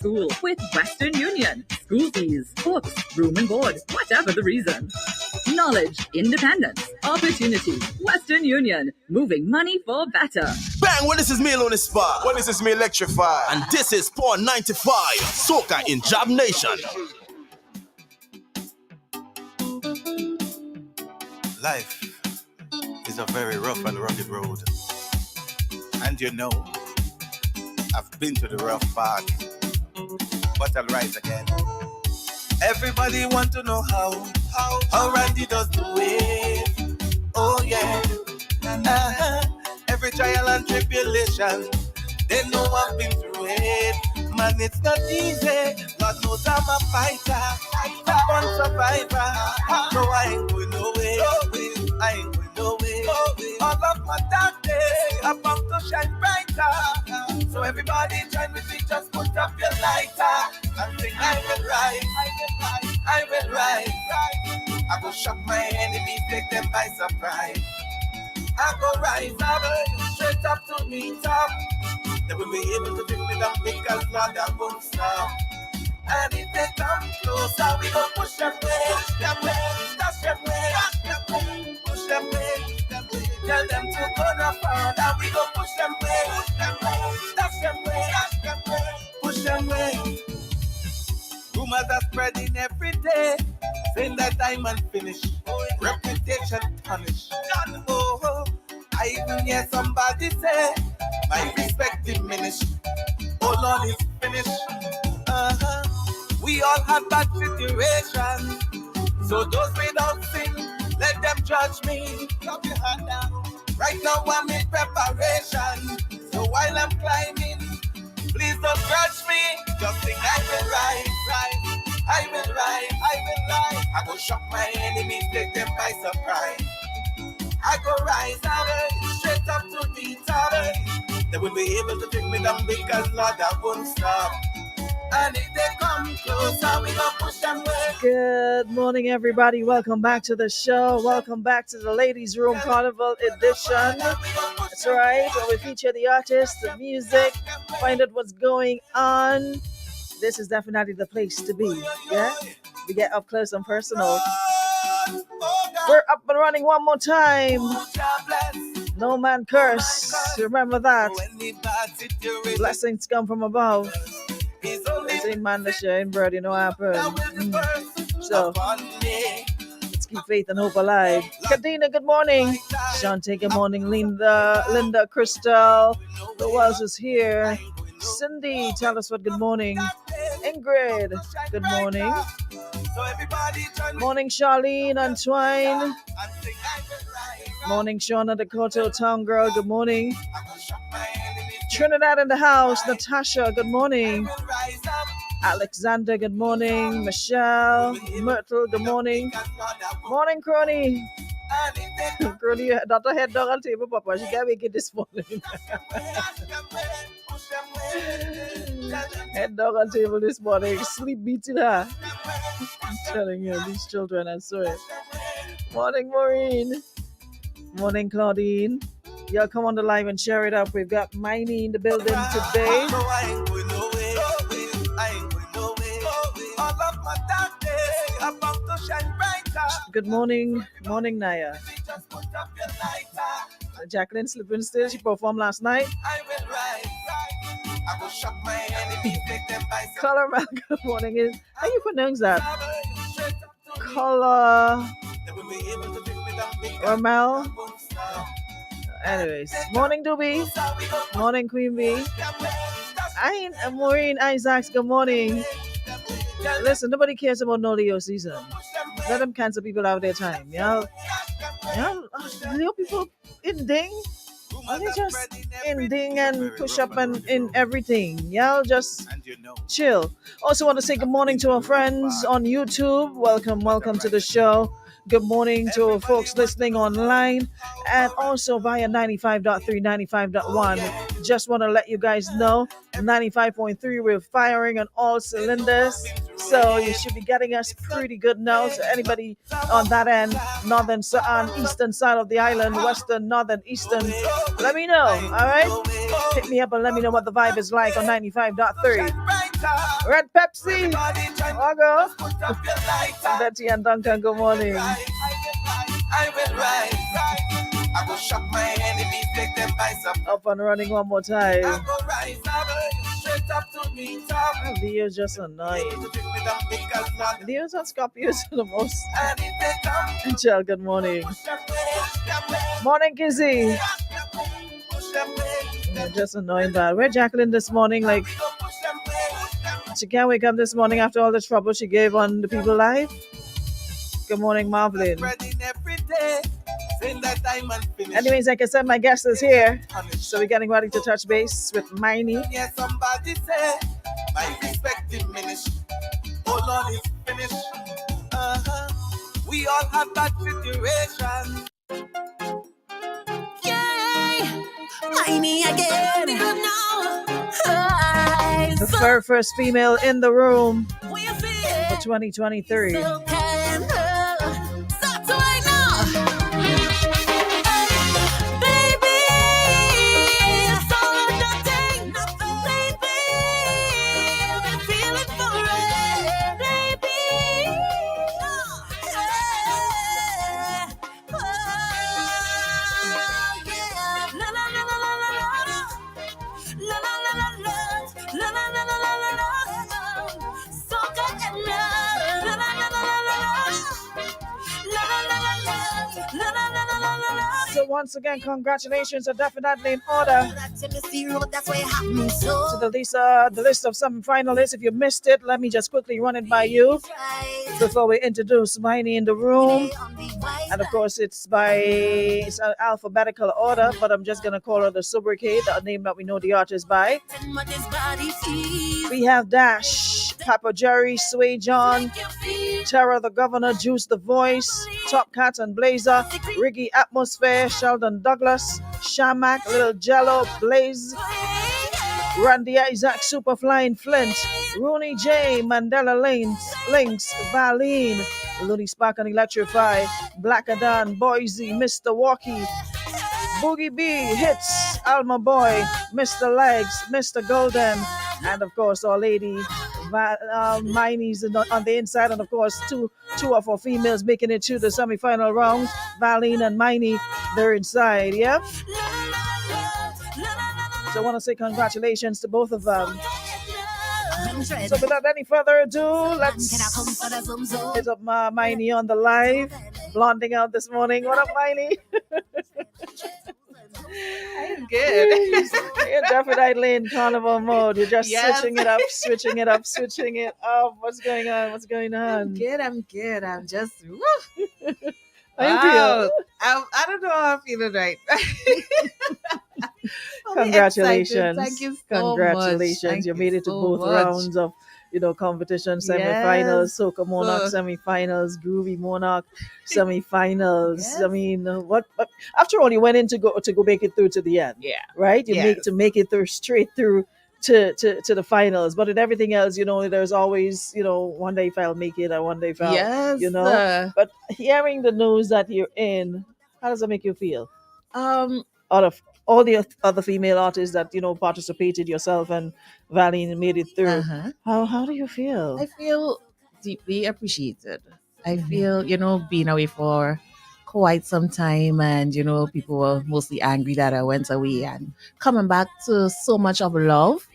School with Western Union. School fees, books, room and board, whatever the reason. Knowledge, independence, opportunity. Western Union, moving money for better. Bang, well, this is me on the spot. Well, this is me electrify. And this is Port 95, Soca in Job Nation. Life is a very rough and rugged road. And you know, I've been to the rough part, but I'll rise again. Everybody want to know how Randy does do it. Oh yeah. Every trial and tribulation, they know I've been through it. Man, it's not easy. God knows I'm a fighter, born survivor. No, I ain't going nowhere. I ain't going nowhere. All of my dark days are about to shine brighter. So everybody join with me, just put up your lighter and sing, I will rise, I will rise. I go shock my enemies, take them by surprise. I go rise up, straight up to the top. They will be able to take me down because Lord, I won't stop. And if they come closer, we go push them way, touch them way, push them way. Tell them to go no further, we go push them way, touch them way, push them way. Rumors are spreading every day, saying that I'm unfinished, reputation tarnished. Oh, I even hear somebody say, my respect diminished. Oh Lord, it's finished. We all have bad situations, so those without sin, let them judge me. Clap your hand down. Right now I'm in preparation, so while I'm climbing, please don't judge me. Just think I will rise, I will rise, I will rise. I go shock my enemies, take them by surprise. I go rise, straight up to the top. They will be able to take me down because Lord, I won't stop. And if they come closer, we gonna push them away. Good morning, everybody. Welcome back to the show. Welcome back to the Ladies' Room Carnival edition. That's right, where we feature the artists, the music, find out what's going on. This is definitely the place to be. Yeah, we get up close and personal. We're up and running one more time. No man curse. Remember that. Blessings come from above. Same man that shine bread, you know what happened. So let's keep faith and hope alive. Kadina, good morning. Shante, good morning. Linda, Crystal, who else is here? Cindy, tell us what good morning. Ingrid, good morning. Morning, Charlene, Antoine. Morning, Shauna, Dakota, Town Girl, good morning. Trinidad in the house. Natasha, good morning. Alexander, good morning. Michelle, Myrtle, good morning. Morning, Crony. Crony, Dr. Head Dog on table, Papa. She can't make it this morning. Head dog on table this morning. Sleep beating her. I'm telling you, these children, I swear. Morning, Maureen. Morning, Claudine. Y'all come on the live and share it up. We've got Myney in the building today. Good morning. Morning, Naya. Jacqueline sleeping still. She performed last night. Color Mal, good morning. How you pronounce that? Color Mel. Anyways, morning Doobie. Morning Queen Bee. Maureen Isaacs, good morning. Listen, nobody cares about no Leo season. Let them cancel people out of their time. Y'all Leo people in ding. Are they just in ding and push up and in everything? Y'all just chill. Also want to say good morning to our friends on YouTube. Welcome to the show. Good morning to our folks listening online and also via 95.3, 95.1. Just want to let you guys know 95.3, we're firing on all cylinders. So you should be getting us pretty good now. So anybody on that end, northern, eastern side of the island, western, northern, eastern, let me know. All right? Hit me up and let me know what the vibe is like on 95.3. Red Pepsi. Everybody join. Wago. Put up your lighter. Betty and Duncan, good morning. I will rise. I will shock my enemies, make them buy some. Up and running one more I time. go rise up, straight up to me top. Leo's just annoying. Because not Leo's and Scorpios are the most. and if they come, Angel, good morning. push them way. Morning, Kizzy. Push them way. Just annoying bad. Where Jacqueline this morning? Like, Push them way. she can't wake up this morning after all the trouble she gave on the people live. Good morning, Marvin. Spreading every day. Saying that I'm unfinished. Anyways, like I said, my guest is here. Punished. So we're getting ready to touch base with Myney. Yeah, somebody say my respect diminished. Hold on, it's finished. We all have that situation. Myney again. The first female in the room We feel for 2023. so kind. Stop right now. Baby, it's all or nothing. Baby, I'm feeling for it. Baby, yeah. Yeah. La la la la la la la. La la la la la. La la la la la la la. So good and love. La la la la la la la. La la la la la. La la la la la la la. So once again, congratulations are definitely in order to the list of some finalists. If you missed it, let me just quickly run it by you before we introduce Myney in the room. And of course, it's an alphabetical order, but I'm just gonna call her the sobriquet, the name that we know the artist by. We have Dash, Papa Jerry, Sway John, Terror the Governor, Juice the Voice, Top Cat and Blazer, Riggy Atmosphere, Sheldon Douglas, Shamak, Little Jello, Blaze, Randy Isaac, Superflying Flint, Rooney J, Mandela Links, Valine, Looney Spark and Electrify, Blackadan, Boise, Mr. Walkie, Boogie B, Hits, Alma Boy, Mr. Legs, Mr. Golden, and of course our lady Myney's on the inside, and of course two of our females making it to the semi-final rounds, Valine and Myney, they're inside, yeah? So I want to say congratulations to both of them. So without any further ado, let's hit up Myney on the live. Blonding out this morning. What up, Myney? I'm good. You're definitely in carnival mode. You're just Yes. switching it up, switching it up, switching it up. What's going on? What's going on? I'm good. I'm just woo. How you Wow. feel? I don't know how I'm feeling right. I'm Congratulations. excited. Thank you so Congratulations. much. Thank You made it to so both much. rounds of competition, semifinals, Yes. Soca Monarch So- semifinals, Groovy Monarch semifinals. Yes. I mean, what after all you went in to go make it through to the end, Yeah. right? You Yes. make it through straight through to the finals. But in everything else, there's always, one day if I'll make it, and one day if I'll, Yes. But hearing the news that you're in, how does that make you feel? Um. Out of all the other female artists that participated, yourself and Valine made it through. Uh-huh. How do you feel? I feel deeply appreciated. I feel, being away for quite some time, and people were mostly angry that I went away, and coming back to so much of love.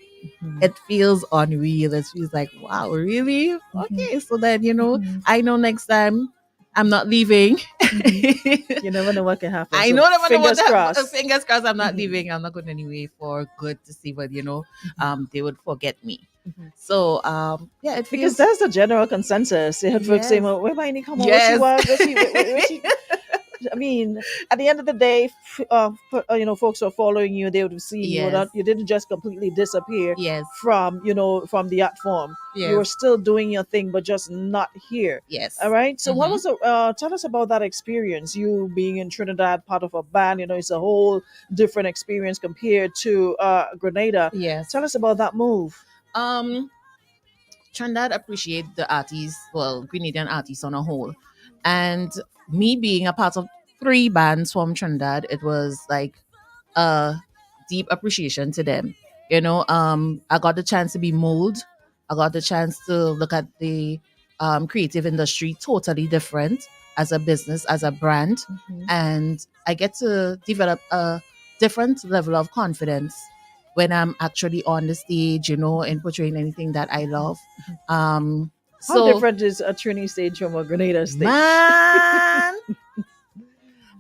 Mhm. It feels unreal. It feels like, wow, really? Okay. So then, Mhm. I know next time I'm not leaving. You never know what can happen. I So know that fingers crossed. Fingers crossed I'm not Mhm. leaving. I'm not going anyway for good to see what, they would forget me. Mhm. So yeah, it Because feels that's the general consensus. You had folks saying, Yes. well, where might he come on? Yes. Where she I mean, at the end of the day, folks are following you. They would have seen you. Yes. That you didn't just completely disappear yes, from the art form. yes, You were still doing your thing, but just not here. yes. All right. So, what Mhm. was tell us about that experience? You being in Trinidad, part of a band. It's a whole different experience compared to Grenada. Yes. Tell us about that move. Trinidad appreciate the artists, well, Grenadian artists on a whole. And me being a part of 3 bands from Trinidad, it was like a deep appreciation to them. I got the chance to be molded I got the chance to look at the creative industry totally different as a business, as a brand, and I get to develop a different level of confidence when I'm actually on the stage, in portraying anything that I love. Um, How so, different is a Trini stage from a Grenada stage? man,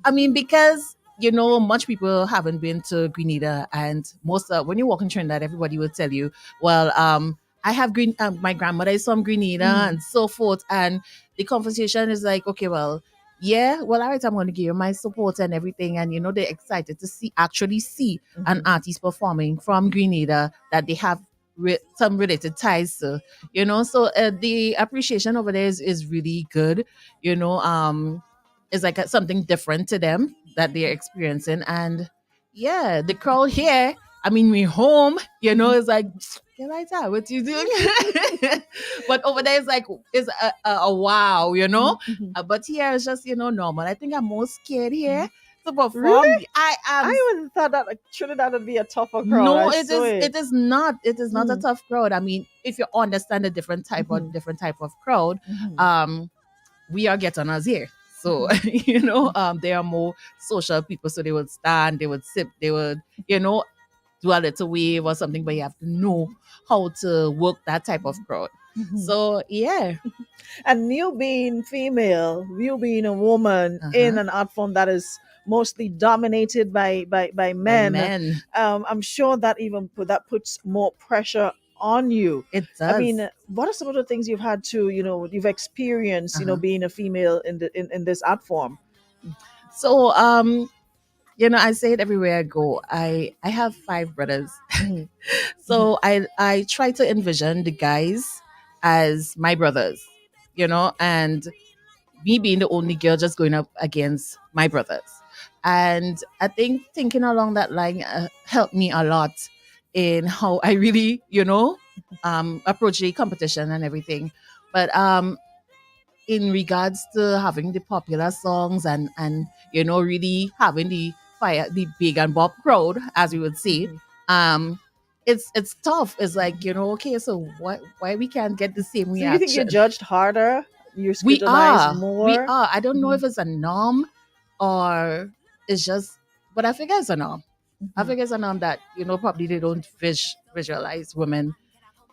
I mean, because much people haven't been to Grenada, and most when you walk in Trinidad, everybody will tell you, "Well, I have my grandmother is from Grenada, and so forth." And the conversation is like, "Okay, well, yeah, well, all right, I'm going to give you my support and everything." And they're excited to actually see an artist performing from Grenada that they have some related ties to, So the appreciation over there is really good, you know. It's like something different to them that they're experiencing. And yeah, the crowd here, I mean, we home, it's like, get like that, what you doing? But over there, it's a wow, But here it's just, normal. I think I'm more scared here to perform. Really? I am. I would have thought that like, Trinidad would be a tougher crowd. No, I swear. it is not. It is not a tough crowd. I mean, if you understand a different type of crowd, we are getting us here. So, they are more social people. So they would stand, they would sip, they would, do a little wave or something, but you have to know how to work that type of crowd. So, yeah. And you being female, you being a woman in an art form that is mostly dominated by men, Men. I'm sure that that puts more pressure on you. It does. I mean, what are some of the things you've had to, you've experienced, being a female in this art form? So, I say it everywhere I go. I have 5 brothers. So I try to envision the guys as my brothers, and me being the only girl just going up against my brothers. And I think thinking along that line helped me a lot in how I really, approach the competition and everything. But in regards to having the popular songs and really having the big and bob crowd, as we would say, it's tough. It's like, okay, so why we can't get the same So you reaction? think you're judged harder? You're We scrutinized are. more? We are. I don't know if it's a norm or it's just, but I figure it's a norm. I figure it's a norm that, probably they don't visualize women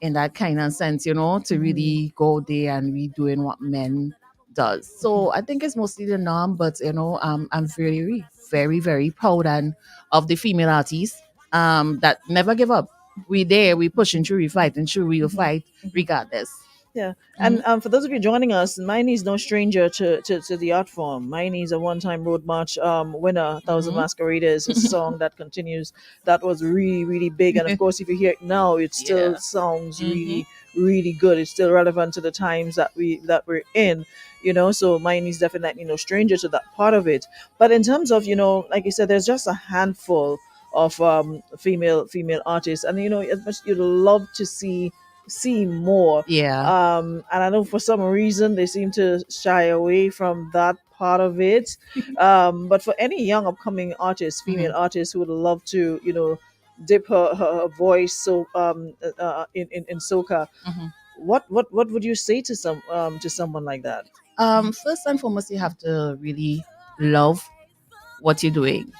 in that kind of sense, to really go there and be doing what men does. So I think it's mostly the norm, but I'm very, very, very proud and of the female artists that never give up. We there, we pushing through, we fighting through, we'll fight regardless. Yeah. And for those of you joining us, Myney is no stranger to the art form. Myney is a one-time Road March winner. Thousand Masqueraders, a song that continues. That was really, really big. And of course, if you hear it now, it still sounds really, really good. It's still relevant to the times that we're in. So Myney is definitely no stranger to that part of it. But in terms of, like you said, there's just a handful of female artists, and as much you'd love to see more. Yeah. And I know for some reason they seem to shy away from that part of it. But for any young upcoming artist, female artist who would love to, dip her voice in soca, what would you say to someone like that? First and foremost, you have to really love what you're doing.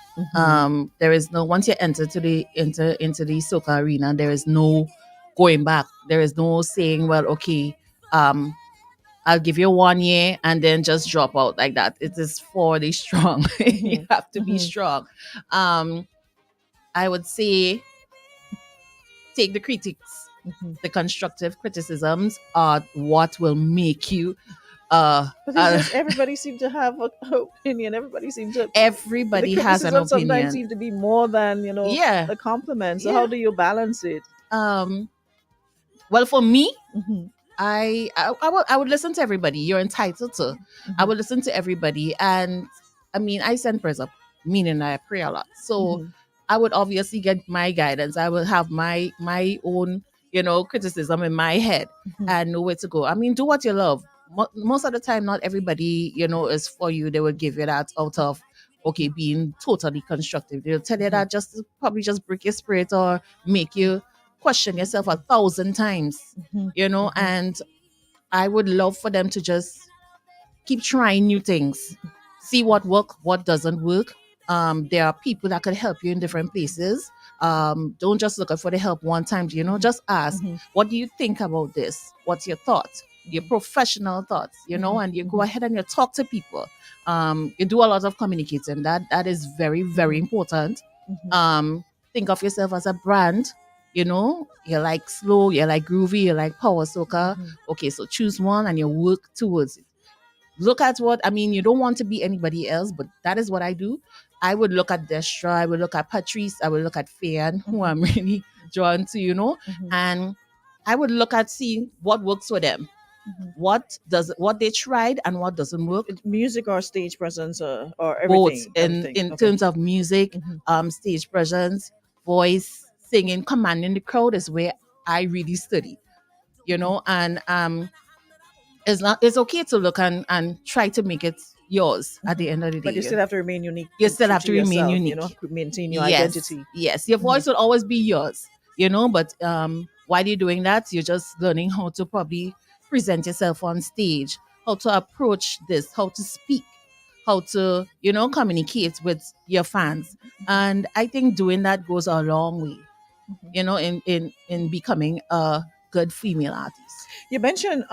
There is no once you enter into the soca arena, there is no going back. There is no saying, well, okay, I'll give you 1 year and then just drop out like that. It is for the strong. You have to be strong. I would say take the critics, the constructive criticisms are what will make you But it's just everybody seems to have an opinion. Everybody seems to. Everybody The has an criticism opinion. sometimes seem to be more than Yeah. the compliments. So Yeah. how do you balance it? Well, for me, I would listen to everybody. You're entitled to. I would listen to everybody, and I mean, I send prayers up, meaning I pray a lot. So I would obviously get my guidance. I will have my own, criticism in my head and know where to go. I mean, do what you love. Most of the time, not everybody, is for you. They will give you that out of being totally constructive. They'll tell you that just to probably just break your spirit or make you question yourself 1,000 times, Mhm. and I would love for them to just keep trying new things, see what work, what doesn't work. There are people that could help you in different places. Don't just look for the help one time, just ask, Mhm. what do you think about this? What's your thoughts? Your professional thoughts, and you go ahead and you talk to people. You do a lot of communicating. That is very, very important. Mhm. Um, think of yourself as a brand. You like slow, you like groovy, you like power soca. Mhm. Okay, so choose one and you work towards it. Look at what I mean. You don't want to be anybody else, but that is what I do. I would look at Destra, I would look at Patrice, I would look at Fayan, who I'm really drawn to, Mhm. and I would look at see what works for them, Mhm. what they tried and what doesn't work. Music or stage presence or Both everything, everything. in Okay. terms of music, Mhm. stage presence, voice, singing, commanding the crowd is where I really study, and it's okay to look and try to make it yours at the end of the But you day. still have to remain unique You still have to to remain yourself, unique. maintain your Yes, identity. yes. Your Mhm. voice will always be yours, but while you're doing that, you're just learning how to probably present yourself on stage, how to approach this, how to speak, how to, communicate with your fans. And I think doing that goes a long way, in becoming a good female artist. You mentioned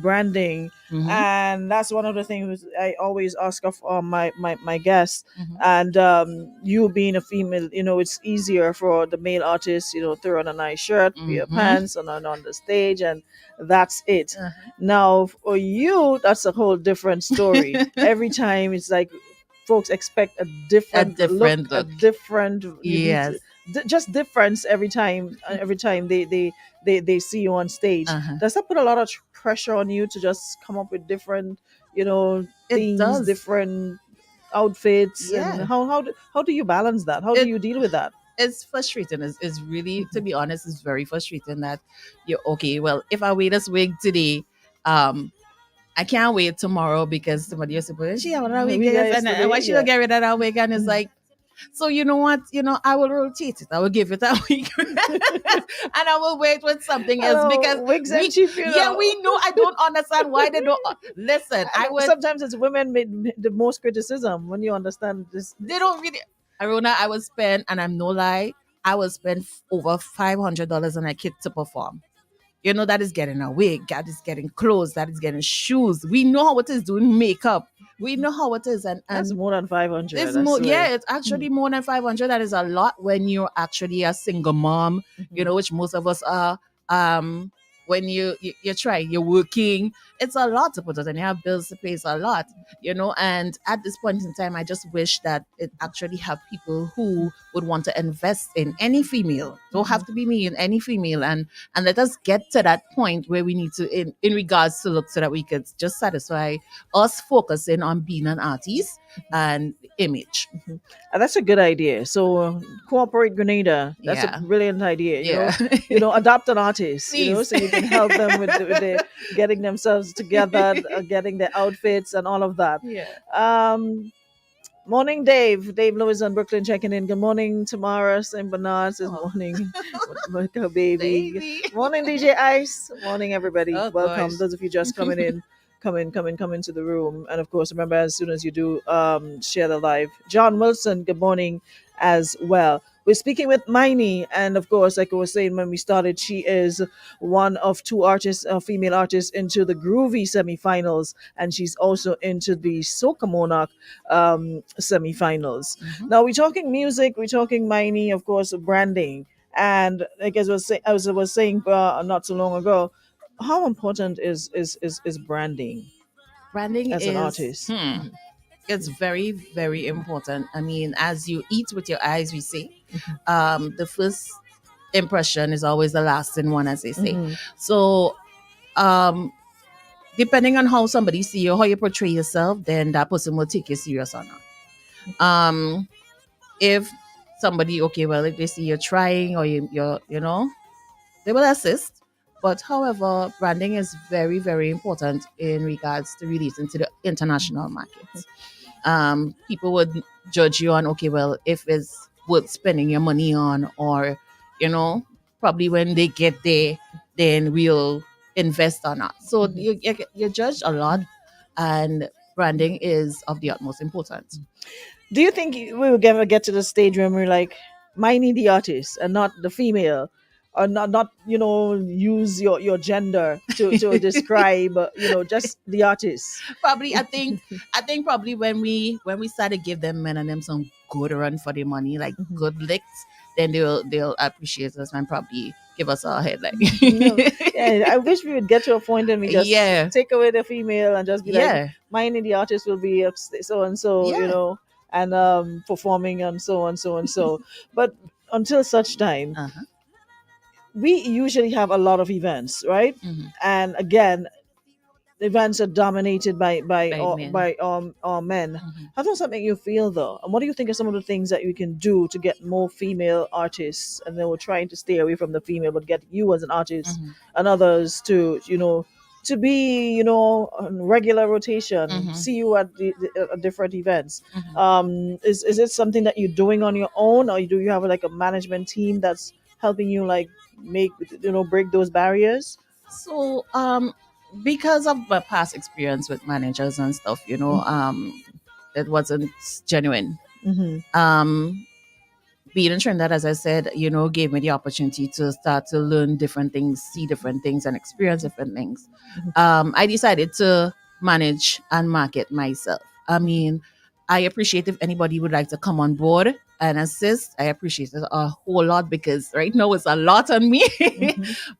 branding, Mm-hmm. and that's one of the things I always ask of my guests. Mm-hmm. And you being a female, it's easier for the male artist, throw on a nice shirt, wear Mm-hmm. pants, on the stage, and that's it. Uh-huh. Now for you, that's a whole different story. Every time it's like folks expect a A different look, different a look. different you need to, Yes. just difference every time. Every time they see you on stage, Uh-huh. does that put a lot of pressure on you to just come up with different, It themes, does. different outfits? And Yeah. how do you balance that? How do It you deal with that? it's frustrating. It's really, to be honest, it's very frustrating that you're okay. Well, if I wear this wig today, um, I can't wait tomorrow because somebody else said, she have another wig, We got yes, and yesterday, why she yeah. don't get rid of that wig? And it's like, so you know what? I will rotate it. I will give it a week, and I will wait with something else because Hello, wigs and cheap, yeah, we know. I don't understand why they don't listen. I I know would sometimes it's women made the most criticism when you understand this. They don't really. Arona, I would spend, and I'm no lie, I would spend over $500 on a kit to perform. That is getting a wig, that is getting clothes, that is getting shoes. We know how it is doing makeup. We know how it is, and That's more than 500, it's I more. Yeah, swear. it's actually more than 500. That is a lot when you're actually a single mom. Mhm. Which most of us are. When you're trying, you're working. It's a lot to put it, and you have bills to pay. It's a lot. And at this point in time, I just wish that it actually have people who would want to invest in any female. Don't have to be me, in any female, and let us get to that point where we need to, in regards to look, so that we could just satisfy us focusing on being an artist and image. And that's a good idea. So cooperate Grenada. That's a Yeah. brilliant idea. Yeah. Adopt an artist. Please. So you can help them with the getting themselves together, getting their outfits and all of that. Yeah. Morning, Dave. Dave Lewis on Brooklyn checking in. Good morning, Tamara St. Bernard says Oh. morning. With her baby. Baby. Morning, DJ Ice. Morning, everybody. Oh, Welcome. gosh. Those of you just coming in. Come into the room. And of course, remember, as soon as you do, share the live. John Wilson, good morning as well. We're speaking with Myney, and of course, like I was saying when we started, she is one of two artists, female artists, into the Groovy semifinals, and she's also into the Soca Monarch semifinals. Now we're talking music, we're talking Myney, of course, branding, and like as I was saying not so long ago, how important is branding Branding as an is artist? it's very, very important. I mean, as you eat with your eyes, we say, the first impression is always the lasting one, as they say. Mhm. So, um, depending on how somebody see you, how you portray yourself, then that person will take you serious or not. If somebody, okay, well, if they see you're trying or you're, they will assist. But however, branding is very, very important in regards to releasing to the international markets. People would judge you on, okay, well, if it's worth spending your money on, or, probably when they get there, then we'll invest or not. So you judge a lot, and branding is of the utmost importance. Do you think we will ever get to the stage when we're like Myney the artist and not the female, or not use your gender to describe just the artist? Probably, I think probably when we start to give them men and them some good run for their money, like good licks, then they'll appreciate us and probably give us our headline. No, yeah, I wish we would get to a point and we just Yeah. take away the female and just be like, Yeah. Myney the artist will be so and so, Yeah. and performing and so on, so and so. But until such time, Uh-huh. we usually have a lot of events, right? Mhm. And again, events are dominated by By men. men. Mhm. How does that make you feel though? And what do you think are some of the things that you can do to get more female artists? And then we're trying to stay away from the female, but get you as an artist Mhm. and others to be on regular rotation. Mhm. See you at at different events. Mhm. Is it something that you're doing on your own, or do you have like a management team that's helping you like make break those barriers? So, because of my past experience with managers and stuff, it wasn't genuine. Mm-hmm. Being in Trinidad, as I said, gave me the opportunity to start to learn different things, see different things, and experience different things. I decided to manage and market myself. I mean, I appreciate if anybody would like to come on board and assist. I appreciate it a whole lot because right now it's a lot on me.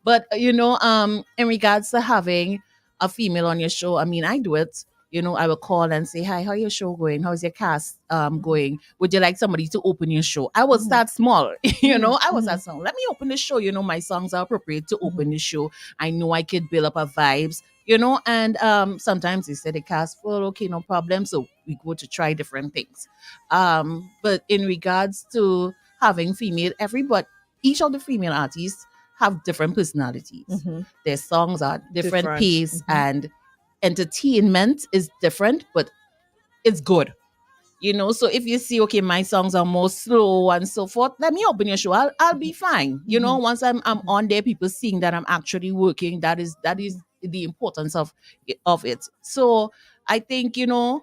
But in regards to having a female on your show, I mean, I do it. I will call and say, "Hi, how your show going? How's your cast going? Would you like somebody to open your show?" I was that small, I was that small. Let me open the show. My songs are appropriate to open the show. I know I could build up a vibes, and sometimes they say the cast full, okay, no problem. So we go to try different things. But in regards to having female, each of the female artists have different personalities. Mm-hmm. Their songs are different Different. pace, Mhm. and entertainment is different, but it's good. So if you see, okay, my songs are more slow and so forth, let me open your show. I'll be fine. Once I'm on there, people seeing that I'm actually working. That is the importance of it. So I think even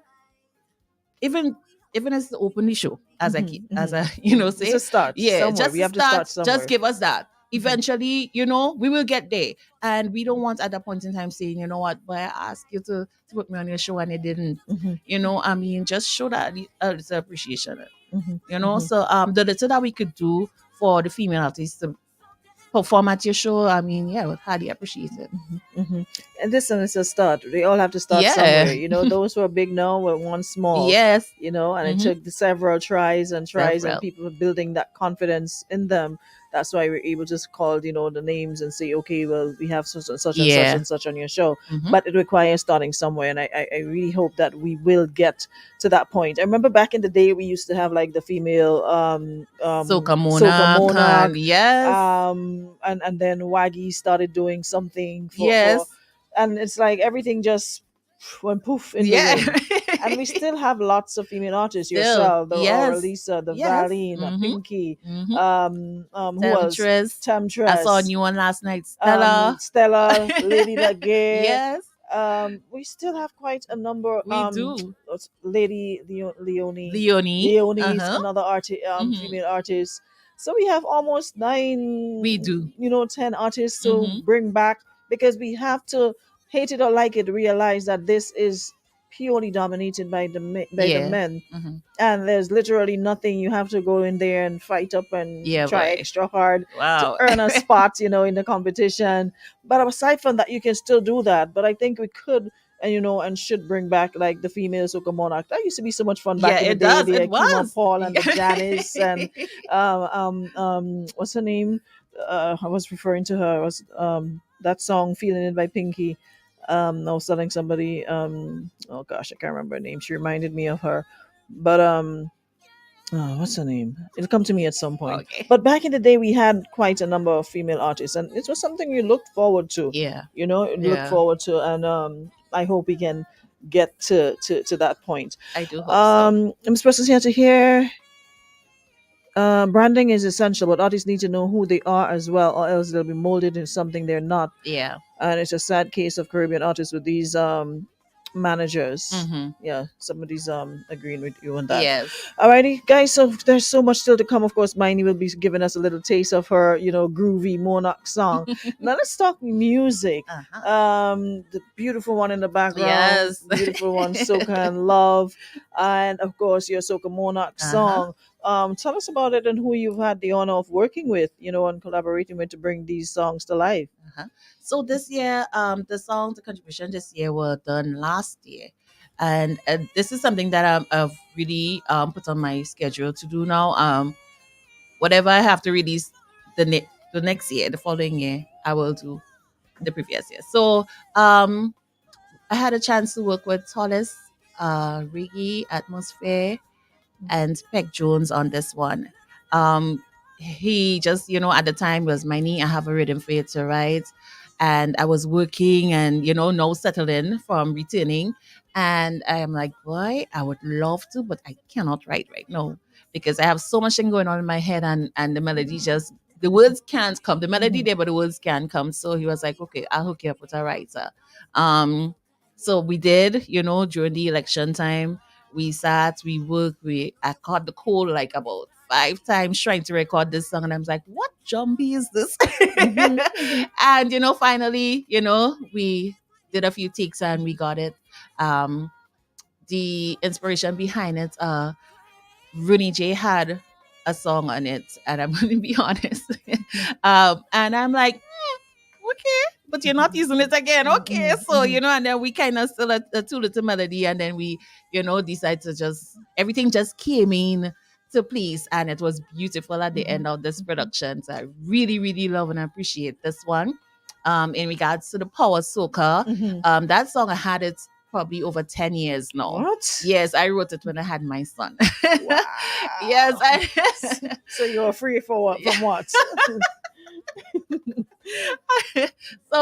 even as the open the show, as I keep as I It's say, a start yeah, somewhere. just We to have to start start, somewhere. just give us that. Eventually, we will get there, and we don't want at that point in time saying, you know what, boy, I asked you to put me on your show and it didn't. Mhm. I mean, just show that it's appreciation. Mhm. So the little that we could do for the female artists to perform at your show, I mean, yeah, would highly appreciate it. Mm-hmm. And this one is a start. They all have to start Yeah. somewhere. Those who are big now were one small. Yes. And Mhm. it took several tries and Several. people were building that confidence in them. That's why we're able to call, the names and say, okay, well, we have such and such and such Yeah. and such on your show. Mhm. But it requires starting somewhere. And I really hope that we will get to that point. I remember back in the day, we used to have like the female Soca Soca Monarch, Monarch, yes. and then Waggy started doing something Yes. and it's like everything just went poof in Yeah. the wind. And we still have lots of female artists. Still, Yourself, the yes. Lisa, the Yes. Valine, Mhm. Pinky, Mhm. who else? Temptress. Temptress. I saw a new one last night, Stella. Stella, Lady Laguerre. Yes, We still have quite a number. we do. Lady Leonie. Leonie. Leonie's Uh-huh. another Mhm. female artist. So we have almost 9. We do. 10 artists to Mhm. bring back, because we have to, hate it or like it, realize that this is purely dominated by the Yeah. men, Mhm. and there's literally nothing. You have to go in there and fight up and Yeah, try boy. extra hard Wow. to earn a spot, in the competition. But aside from that, you can still do that. But I think we could, and should bring back like the female Soca Monarch. That used to be so much fun back Yeah, in the it day. does. The It Akima was. Paul and the Janice and what's her name? I was referring to her. It was that song "Feeling It" by Pinky. I was telling somebody. Oh gosh, I can't remember her name. She reminded me of her, but oh, what's her name? It'll come to me at some point. Okay. But back in the day, we had quite a number of female artists, and it was something we looked forward to. Yeah. Look Yeah. forward to, and I hope we can get to that point. I do hope so. Ms. Preston's here to hear. Branding is essential, but artists need to know who they are as well, or else they'll be molded into something they're not. Yeah. And it's a sad case of Caribbean artists with these managers. Mm-hmm. Yeah, somebody's agreeing with you on that. Yes. Alrighty, guys. So there's so much still to come. Of course, Myney will be giving us a little taste of her, groovy Monarch song. Now let's talk music. Uh-huh. The beautiful one in the background, Yes. beautiful one, Soca and Love, and of course your Soca Monarch song. Tell us about it and who you've had the honor of working with, and collaborating with to bring these songs to life. Uh-huh. So this year, the contribution this year were done last year, and this is something that I've really put on my schedule to do now. Whatever I have to release the next year, the following year, I will do the previous year. So I had a chance to work with Hollis, Riggy, Atmosphere, and Peck Jones on this one. Um, he just, at the time was Myney, I have a rhythm for it to write. And I was working and, now settled in from returning. And I am like, boy, I would love to, but I cannot write right now because I have so much thing going on in my head and the melody just, the words can't come. The melody there, but the words can't come. So he was like, okay, I'll hook you up with a writer. So we did, during the election time, we sat, we worked, I caught the cold like about 5 times trying to record this song. And I was like, what jumbie is this? And, finally, we did a few takes and we got it. The inspiration behind it, Rooney J had a song on it. And I'm going to be honest. And I'm like, okay, but you're not using it again. Okay. So, and then we kind of still a two little melody and then we, decide to everything just came in to place and it was beautiful at the end of this production. So I really, really love and appreciate this one. In regards to the Power Soca, that song I had it probably over 10 years now. What? Yes, I wrote it when I had my son. Wow. Yes. So you're free for what? From what? So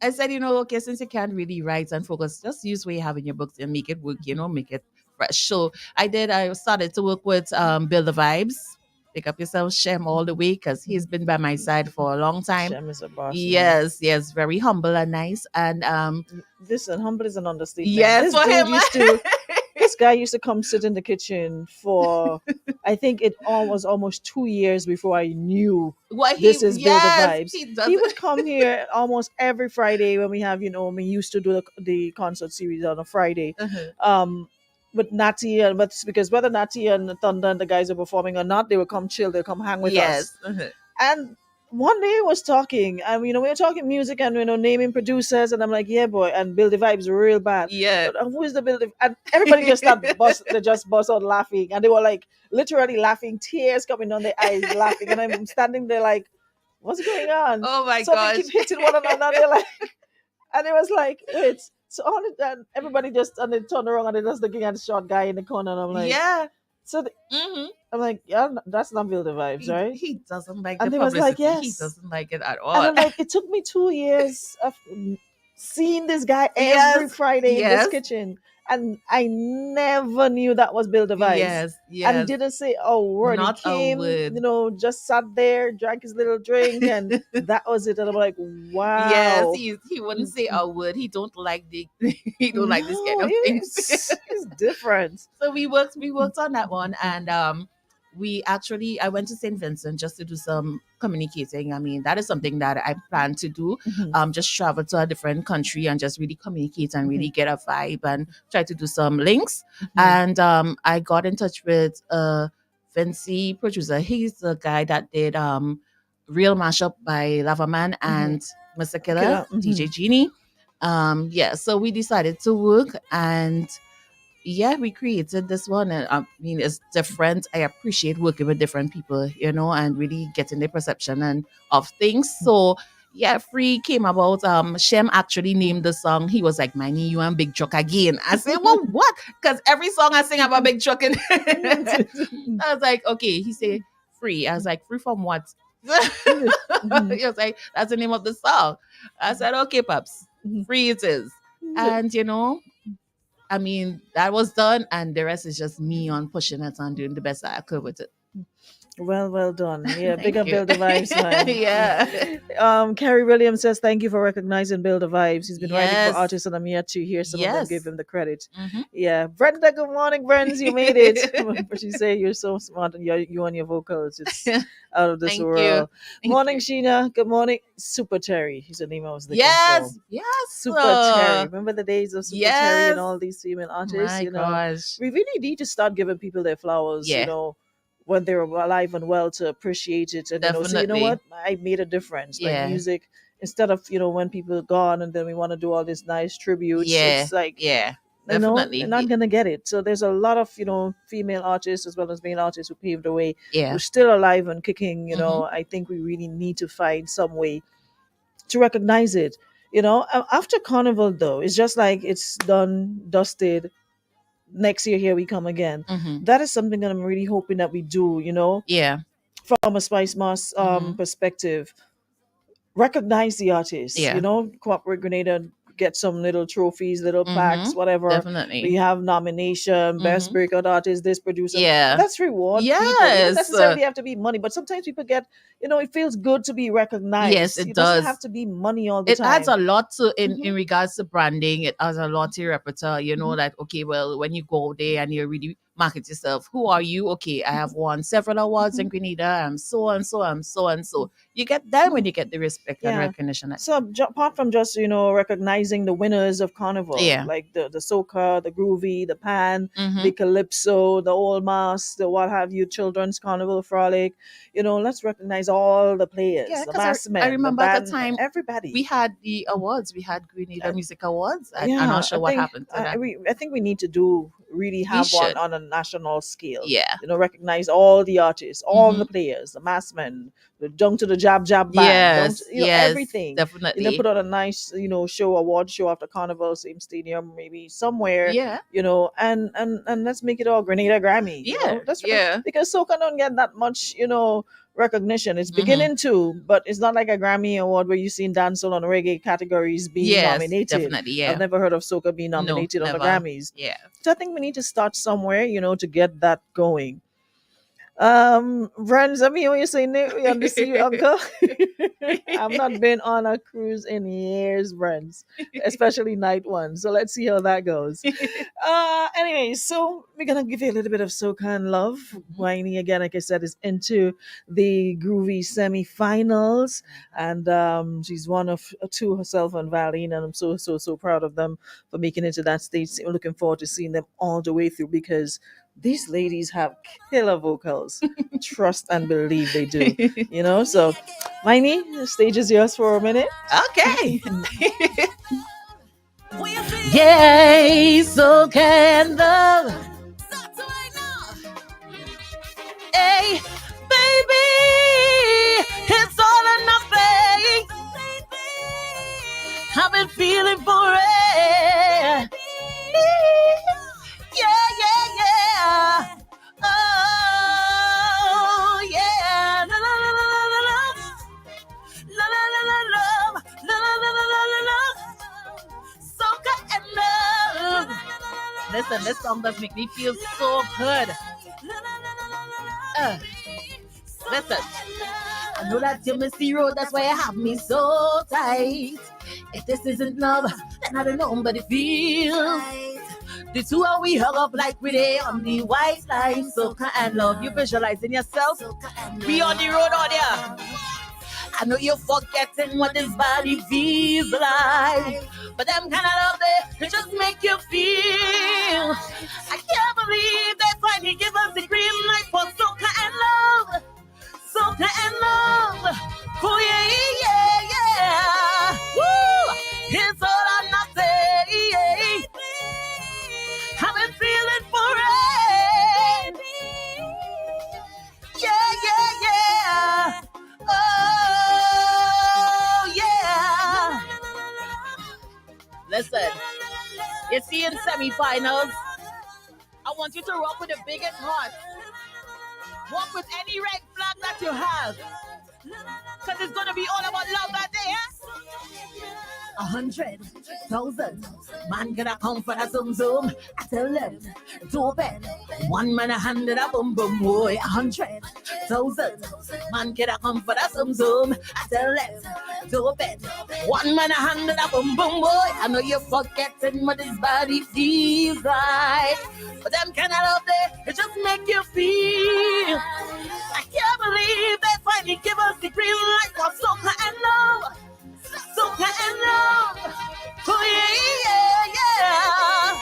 I said, okay, since you can't really write and focus, just use what you have in your books and make it work, make it fresh. So I started to work with Build the Vibes. Pick up yourself, Shem, all the way, because he's been by my side for a long time. Shem is a boss. Yes, very humble and nice. And listen, humble is an understatement. yes, for him. This guy used to come sit in the kitchen for, I think it was almost 2 years before I knew this is Build the Vibes. He would come here almost every Friday when we have, we used to do the concert series on a Friday. With Natty, but because whether Natty and Thunder and the guys are performing or not, they would come chill, they'll come hang with us. And one day I was talking, and we were talking music and naming producers, and I'm like, yeah, boy, and Build the Vibes real bad. Yeah. But, who is the Build the? And everybody just they just bust out laughing, and they were like literally laughing, tears coming down their eyes, laughing, and I'm standing there like, what's going on? Oh my gosh! They keep hitting one another, they're like, and it was like, wait. So all it, and everybody and they turn around and they just looking at the short guy in the corner, and I'm like, yeah. So I'm like, yeah, that's not Build the Vibes, right? He doesn't like and the they was like, yes. He doesn't like it at all. And I'm like, it took me 2 years of seeing this guy every Friday in this kitchen. And I never knew that was Build the Vibes. Yes. And he didn't say a word. Not he came, a word. just sat there, drank his little drink, and that was it. And I'm like, wow. Yes, he wouldn't say a word. He don't like this kind of things. It's different. So we worked on that one, and I went to St. Vincent just to do some communicating. I mean, that is something that I plan to do. Just travel to a different country and just really communicate and really get a vibe and try to do some links. And I got in touch with Vincy producer. He's the guy that did Real Mashup by Lavaman and Mr. Killer, DJ Genie. So we decided to work and we created this one. And I mean, it's different. I appreciate working with different people, and really getting their perception and of things. So Free came about. Shem actually named the song. He was like, Myney, you and Big Truck again. I said, well, what? Because every song I sing about Big Truck. And I was like, okay. He said, Free. I was like, free from what? He was like, that's the name of the song. I said, okay, Pops, Free it is. And I mean, that was done, and the rest is just me on pushing it and doing the best that I could with it. Well done. Yeah, big Thank up you. Build the Vibes, man. Yeah. Carrie Williams says, thank you for recognizing Build the Vibes. He's been writing for Yes. artists, and I'm yet to hear some of them Yes. give him the credit. Mm-hmm. Yeah. Brenda, good morning, Brenda. You made it. But she say you're so smart, and you and your vocals, it's out of this Thank world. you. Morning, Sheena. Good morning. Super Terry. He's the name I was looking for. Yes. Yes. Super Terry. Remember the days of Super Terry Yes. and all these female artists? My You know, gosh. we really need to start giving people their flowers, you Yeah. know, when they're alive and well, to appreciate it, and say, you know Definitely. what, I made a difference. Like Yeah. music, instead of when people are gone and then we want to do all this nice tributes, Yeah. it's like Yeah. you know, Definitely. they're not gonna get it. So there's a lot of female artists as well as male artists who paved the way, Yeah. who's still alive and kicking. Mhm. I think we really need to find some way to recognize it. After Carnival though, it's just like it's done, dusted. Next year, here we come again. Mhm. That is something that I'm really hoping that we do. Yeah. From a Spice Moss Mhm. perspective, recognize the artists. Yeah. Corporate Grenada get some little trophies, little plaques, Mhm. whatever. Definitely. We have nomination, best Mhm. breakout artist, this producer. Yeah. Let's reward people. It Yes. doesn't necessarily have to be money, but sometimes people get, it feels good to be recognized. Yes, it doesn't does. have to be money all the It time. adds a lot to in Mhm. regards to branding. It adds a lot to your repertoire. You know that okay, well, when you go there and you really market yourself, who are you? Okay, I have won several awards in Grenada. I'm so and so. I'm so and so. You get that when you get the respect and Yeah. recognition. So apart from just recognizing the winners of Carnival, Yeah. like the soca, the groovy, the pan, Mhm. the calypso, the old mass, the what have you, children's carnival frolic, let's recognize all the players, Yeah, the 'cause mass men, I the remember at band, the time everybody. we had the awards. We had Grenada Music Awards. I'm Yeah, not sure I what think happened to that. I think we need to really have one should. on a national scale. Yeah. Recognize all the artists, all Mhm. the players, the mass men, the down to the jab band, down Yes. to, Yes. everything. Definitely. Put on a nice, award show after Carnival, same stadium, maybe somewhere. Yeah. And let's make it all Grenada Grammy. Yeah. That's Yeah. because soca don't get that much, recognition. It's Mhm. beginning to, but it's not like a Grammy award where you've seen dancehall and reggae categories being Yes. nominated. Definitely. Yeah. I've never heard of soca being No, nominated on the never. Grammys. Yeah. So I think we need to start somewhere, to get that going. Friends, I mean, when you say Nick, we understand you, uncle. I've not been on a cruise in years, friends, especially night one. So let's see how that goes. Anyways, so we're gonna give you a little bit of soca and love. Myney, again, like I said, is into the groovy semi-finals, and she's one of two, herself and Valine, and I'm so proud of them for making it to that stage. I'm looking forward to seeing them all the way through because these ladies have killer vocals. Trust and believe they do. So Myney, the stage is yours for a minute. Okay. Yay, so can love. Hey, baby, it's all or nothing. I've been feeling for it. Yeah. Oh, yeah. La, la, la, la, la, la. La, la, la, la, love. La, la, la, la, la, la. Soca and love. Listen, this song does make me feel so good. Listen. I know that you miss the road, that's why you have me so tight. If this isn't love, then I don't know, but it feels. The two are we hung up like we day on the white line. Soca and love, you visualizing yourself. We on the road out there. I know you're forgetting what this body feels like, but them kind of love they just make you feel. I can't believe they finally give us the green light for soca and love. Soca and love. Oh yeah. Woo! It's all or nothing. I've been feeling for it. Yeah. Oh, yeah. Listen, you see in semifinals, I want you to rock with the biggest heart. Walk with any red flag that you have. Because it's going to be all about love that day, eh? 100,000 man gonna come for the zoom zoom. I tell them to open. One man a hundred a boom boom boy. 100,000 man gonna come for the zoom zoom. I tell them to open. One man a hundred a boom boom boy. I know you're forgetting what this body feels like, but them kind of love there, it just make you feel. I can't believe they finally give us the green light for soca and love. Soca and love. Oh yeah, yeah, yeah.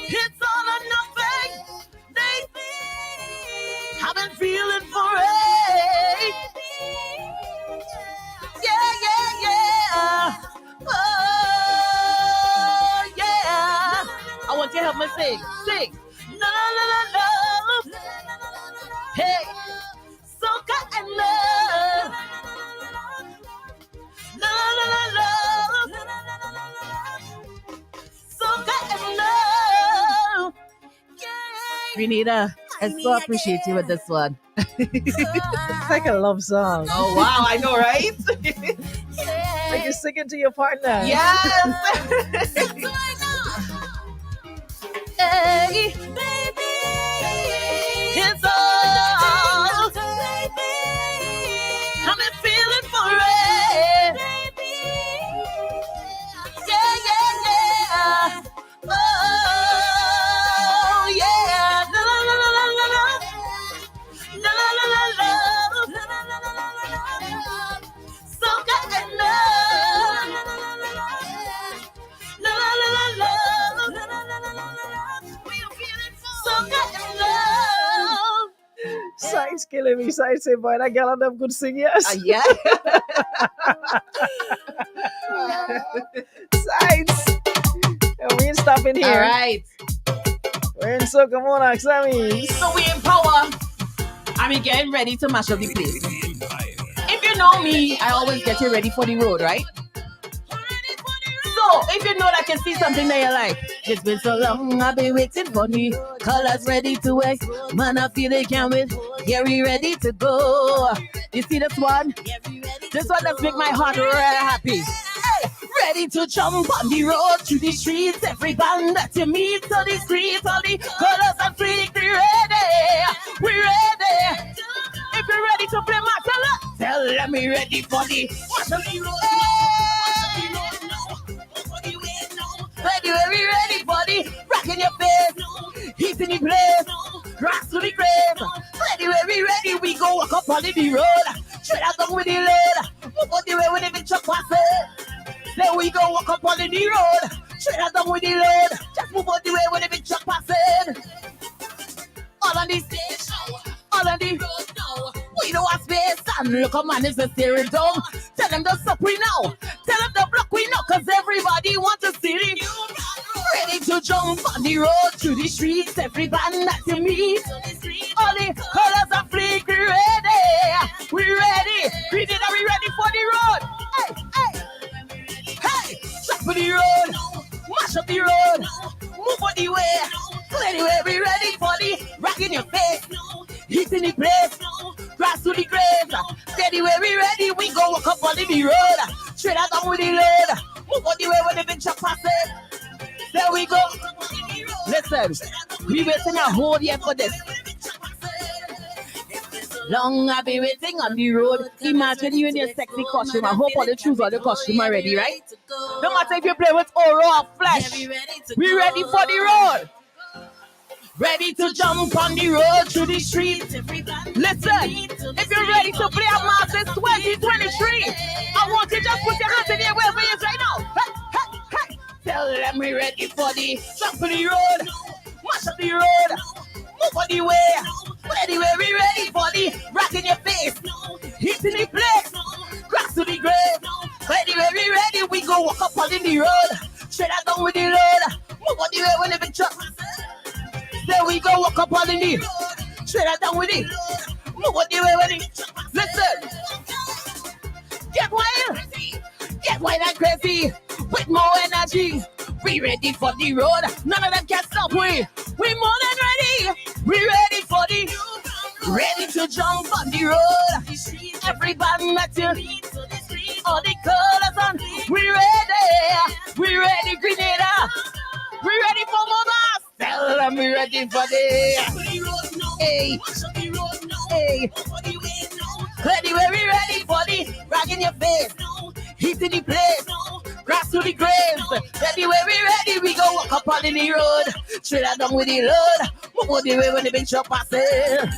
It's all or nothing, baby. I've been feeling for it. Yeah, yeah, yeah. Oh yeah. I want you to help me sing. Sing. La la la la. Hey, soca and love. La la la la. Soca and love. Renita, I so appreciate you with this one. It's like a love song. Oh wow, I know, right? Like you're singing to your partner. Yes. Hey, Baby, it's all. I've been feeling for it. Yeah, yeah, yeah. Oh, yeah. La la la la la la. La la la la la. Soca and love. La la la la la. Soca and love. Sides killing me. Sides say, boy, that girl and them good sing, yes. Yeah. Sides. And we ain't stopping here. All right. We're in Soca Monarch, Sammy. So we in power. And we getting ready to mash up the place. If you know me, I always get you ready for the road, right? So if you know that you see something that you like, it's been so long, I've been waiting for the colors ready to work. Man, I feel they can't wait. Yeah, we ready to go. You see this one? This one that's make my heart real happy. Hey, ready to jump on the road through the streets. Every band that you meet on the streets, all the colors and freak, we ready. We ready. If you're ready to play my tell them we ready for the watch on the road. Ready, we ready for the rock in your face, heat in the place, grass to the grave. Ready, we ready, we go walk up on the road. Straight out down with the load, move on the way with the big truck passing. Then we go walk up on the road. Straight out down with the load, just move on the way with the big truck passing. All on the stage, all on the road now. We don't have space and look up man, it's a steering down. Tell them to stop we now. Tell them to block we now, cause everybody wants to see it. Ready to jump on the road through the streets. Every band that you meet, all the colors are flick. We ready. We ready. We did. Are we ready for the road? Hey, hey, hey. Stop for the road. Mash up the road. Move on the way. Anyway, we ready for the rock in your face. Heat in the place. Grass to the grave. Anyway, we ready. We go walk up on the road. Straight out down with the load. Move on the way with the big truck passing. There we go. Listen, we waiting a whole year for this. Long I've been waiting on the road. Imagine you in your sexy costume. I hope all the shoes or the costume are ready, right? No matter if you play with oral or flesh. We ready for the road. Ready to jump on the road through the streets. Listen, if you're ready to play a Masters 2023, I want you to just put your hands in the air wherever you right now. Hey, hey, hey. Tell them we ready for the jump on the road. Mash up the road. Move on the way. Anyway, we ready for the rock in your face. Heat in the place. Grass to the grave. Anyway, we ready. We go walk up on the road. Straight out down with the load. Move on the way when the big truck. There we go, walk up on the knee. Straight out down with it. Move on the way with it. Listen. Get wild and crazy. With more energy. We ready for the road. None of them can stop we. We more than ready. We ready for the ready to jump on the road. Everybody met you. All the colors on. We ready. ready for the hey, hey. Anyway, we ready for the rag in your face, heat in the place, grass to the graves. Anyway, we ready, we go walk up on the road, straight down with the load. What would the way when the big shop passes?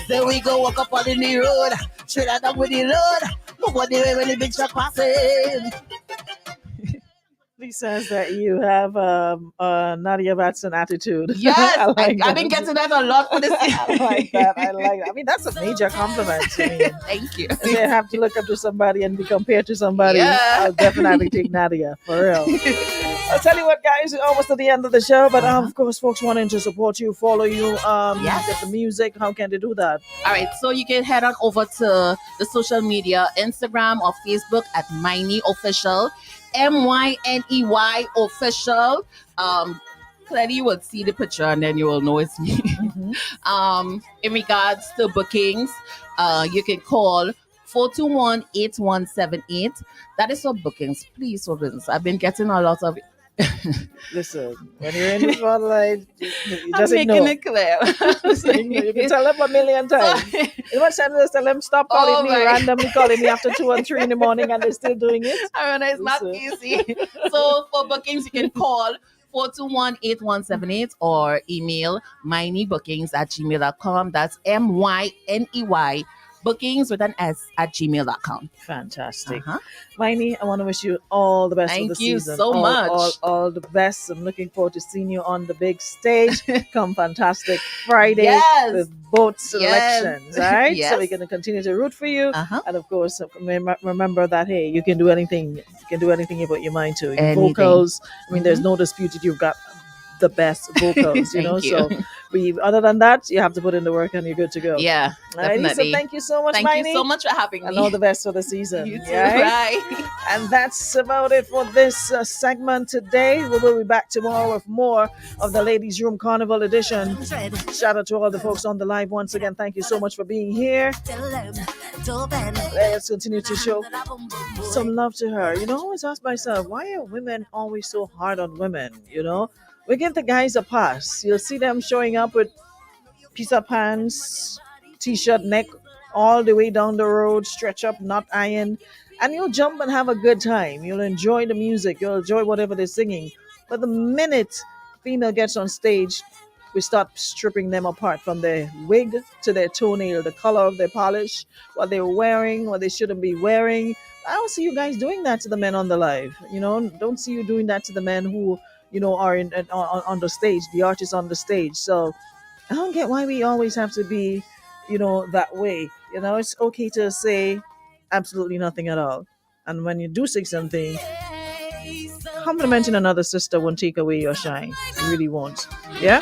Then we go walk up on the road, straight down with the load. What would the way when the big shop passes? Lee says that you have Nadia Batson attitude. Yes, I like I've that. been getting that a lot for this. I like that. I like that. I mean, that's a major compliment to me. Thank you. If I have to look up to somebody and be compared to somebody, Yeah. I'll definitely take Nadia, for real. I'll tell you what, guys, we're almost at the end of the show, but of course, folks wanting to support you, follow you, Yes. get the music, how can they do that? All right, so you can head on over to the social media, Instagram or Facebook at Myney Official, MYNEY Official. Clearly you will see the picture and then you will know it's me. In regards to bookings, you can call 421-8178. That is for bookings. Please, for business. I've been getting a lot of. Listen, when you're in the spotlight, you just I'm ignore. making it clear. You can tell them a million times. You know what time just tell them stop calling Oh me, my. randomly calling me after 2 and 3 in the morning and they're still doing it. I mean, it's not Listen. easy. So for bookings, you can call 421-8178 or email myneybookings@gmail.com. That's MYNEY bookings with an S at gmail.com. Fantastic. Uh-huh. Myney, I want to wish you all the best for Thank the you season. so much. All the best. I'm looking forward to seeing you on the big stage. Come Fantastic Friday Yes. with both selections. All right? Yes. So we're going to continue to root for you. Uh-huh. And of course, remember that, hey, you can do anything. You can do anything you put your mind to. Your Anything. vocals, I mean, there's no dispute that you've got the best vocals, you know. Thank you. So other than that, you have to put in the work and you're good to go. Yeah, Alrighty, definitely. so thank you so much, Thank Myney. you so much for having me. And all the best for the season. You too. alright? Bye. And that's about it for this segment today. We will be back tomorrow with more of the Ladies Room Carnival edition. Shout out to all the folks on the live once again. Thank you so much for being here. Let's continue to show some love to her. You know, I always ask myself, why are women always so hard on women? You know, we give the guys a pass. You'll see them showing up with piece of pants, t-shirt, neck, all the way down the road, stretch up, not iron, and you'll jump and have a good time. You'll enjoy the music. You'll enjoy whatever they're singing. But the minute female gets on stage, we start stripping them apart from their wig to their toenail, the color of their polish, what they're wearing, what they shouldn't be wearing. I don't see you guys doing that to the men on the live. You know, don't see you doing that to the men who, you know, are on the stage, the artists on the stage. So I don't get why we always have to be, you know, that way. You know, it's okay to say absolutely nothing at all. And when you do say something, complimenting another sister won't take away your shine. It really won't. Yeah?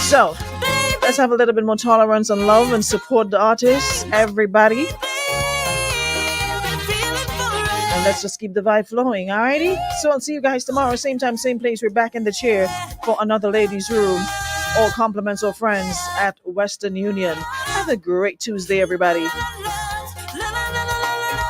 So, let's have a little bit more tolerance and love and support the artists, everybody. And let's just keep the vibe flowing, alrighty? So I'll see you guys tomorrow, same time, same place. We're back in the chair for another Ladies Room. All compliments or friends at Western Union. Have a great Tuesday, everybody.